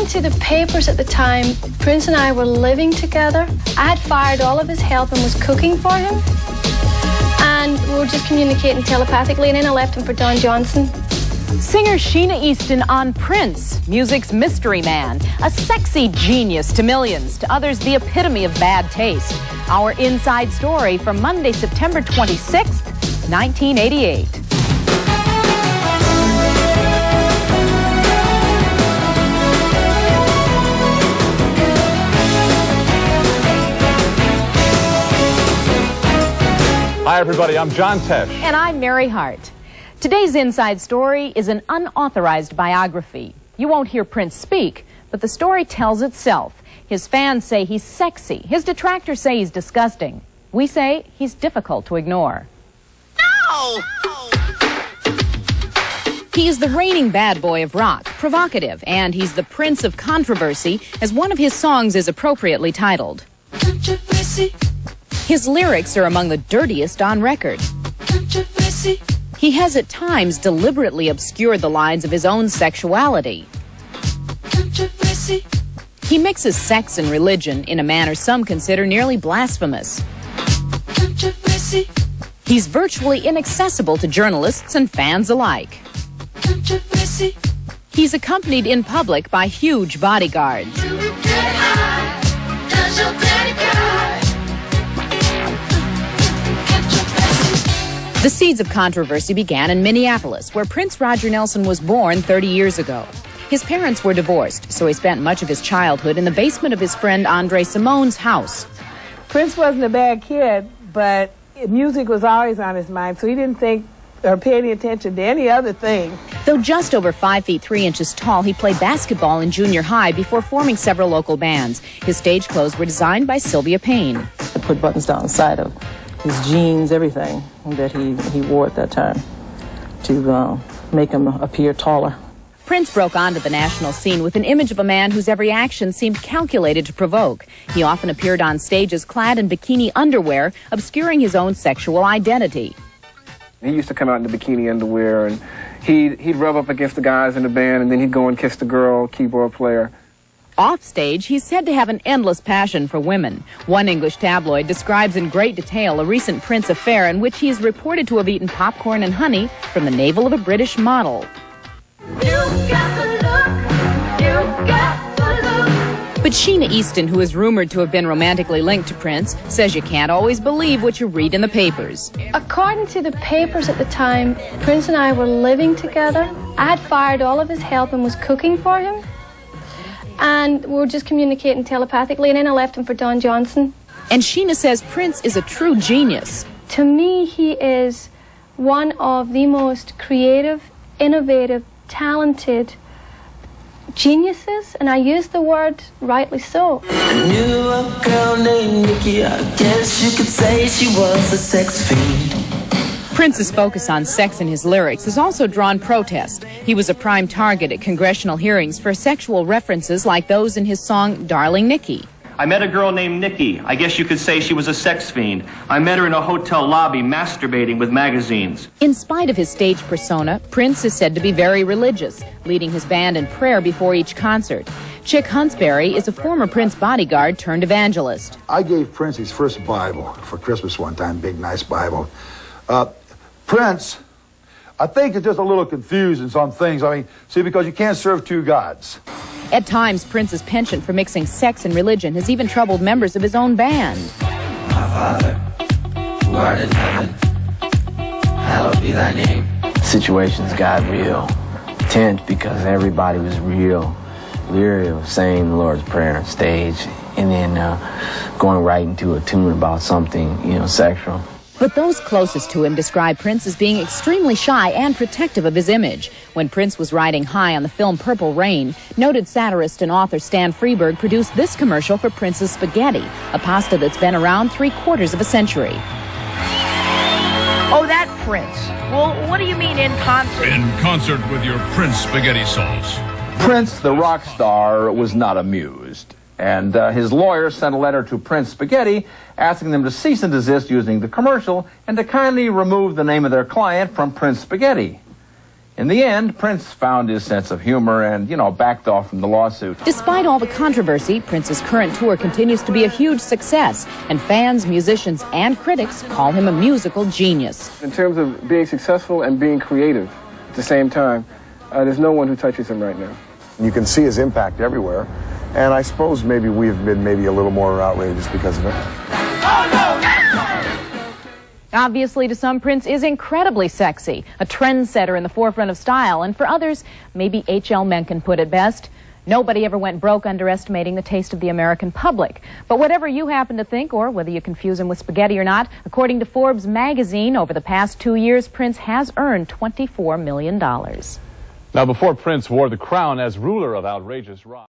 to the papers at the time, Prince and I were living together. I had fired all of his help and was cooking for him. And we were just communicating telepathically, and then I left him for Don Johnson. Singer Sheena Easton on Prince, music's mystery man, a sexy genius to millions, to others the epitome of bad taste. Our inside story from Monday, September 26th, 1988. Hi, everybody. I'm John Tesh. And I'm Mary Hart. Today's Inside Story is an unauthorized biography. You won't hear Prince speak, but the story tells itself. His fans say he's sexy. His detractors say he's disgusting. We say he's difficult to ignore. No! He is the reigning bad boy of rock, provocative, and he's the Prince of controversy, as one of his songs is appropriately titled. Controversy. His lyrics are among the dirtiest on record. Controversy. He has at times deliberately obscured the lines of his own sexuality. Controversy. He mixes sex and religion in a manner some consider nearly blasphemous. Controversy. He's virtually inaccessible to journalists and fans alike. Controversy. He's accompanied in public by huge bodyguards. The seeds of controversy began in Minneapolis, where Prince Roger Nelson was born 30 years ago. His parents were divorced, so he spent much of his childhood in the basement of his friend Andre Simone's house. Prince wasn't a bad kid, but music was always on his mind, so he didn't think or pay any attention to any other thing. Though just over 5 feet 3 inches tall, he played basketball in junior high before forming several local bands. His stage clothes were designed by Sylvia Payne. I put buttons down the side of his jeans, everything that he wore at that time to make him appear taller. Prince broke onto the national scene with an image of a man whose every action seemed calculated to provoke. He often appeared on stages clad in bikini underwear, obscuring his own sexual identity. He used to come out in the bikini underwear, and he'd rub up against the guys in the band, and then he'd go and kiss the girl keyboard player. Offstage, he's said to have an endless passion for women. One English tabloid describes in great detail a recent Prince affair in which he is reported to have eaten popcorn and honey from the navel of a British model. You got the look. You got the look. But Sheena Easton, who is rumored to have been romantically linked to Prince, says you can't always believe what you read in the papers. According to the papers at the time, Prince and I were living together. I had fired all of his help and was cooking for him. And we were just communicating telepathically, and then I left him for Don Johnson. And Sheena says Prince is a true genius. To me, he is one of the most creative, innovative, talented geniuses, and I use the word rightly so. I knew a girl named Nikki. I guess you could say she was a sex fiend. Prince's focus on sex in his lyrics has also drawn protest. He was a prime target at congressional hearings for sexual references like those in his song Darling Nikki. I met a girl named Nikki. I guess you could say she was a sex fiend. I met her in a hotel lobby masturbating with magazines. In spite of his stage persona, Prince is said to be very religious, leading his band in prayer before each concert. Chick Huntsberry is a former Prince bodyguard turned evangelist. I gave Prince his first Bible for Christmas one time, big nice Bible. Prince, I think it's just a little confused in some things. I mean, see, because you can't serve two gods. At times, Prince's penchant for mixing sex and religion has even troubled members of his own band. My Father, who art in heaven, hallowed be thy name. Situations got real tense because everybody was real leery of saying the Lord's Prayer on stage and then going right into a tune about something, sexual. But those closest to him describe Prince as being extremely shy and protective of his image. When Prince was riding high on the film Purple Rain, noted satirist and author Stan Freberg produced this commercial for Prince's spaghetti, a pasta that's been around 3/4 of a century. Oh, that Prince. Well, what do you mean in concert? In concert with your Prince spaghetti sauce. Prince, the rock star, was not amused. And his lawyer sent a letter to Prince Spaghetti asking them to cease and desist using the commercial and to kindly remove the name of their client from Prince Spaghetti. In the end, Prince found his sense of humor and, backed off from the lawsuit. Despite all the controversy, Prince's current tour continues to be a huge success, and fans, musicians, and critics call him a musical genius. In terms of being successful and being creative at the same time, there's no one who touches him right now. You can see his impact everywhere, and I suppose maybe we've been a little more outrageous because of it. Obviously, to some, Prince is incredibly sexy, a trendsetter in the forefront of style, and for others, maybe H.L. Mencken put it best, nobody ever went broke underestimating the taste of the American public. But whatever you happen to think, or whether you confuse him with spaghetti or not, according to Forbes magazine, over the past 2 years, Prince has earned $24 million. Now, before Prince wore the crown as ruler of outrageous rock.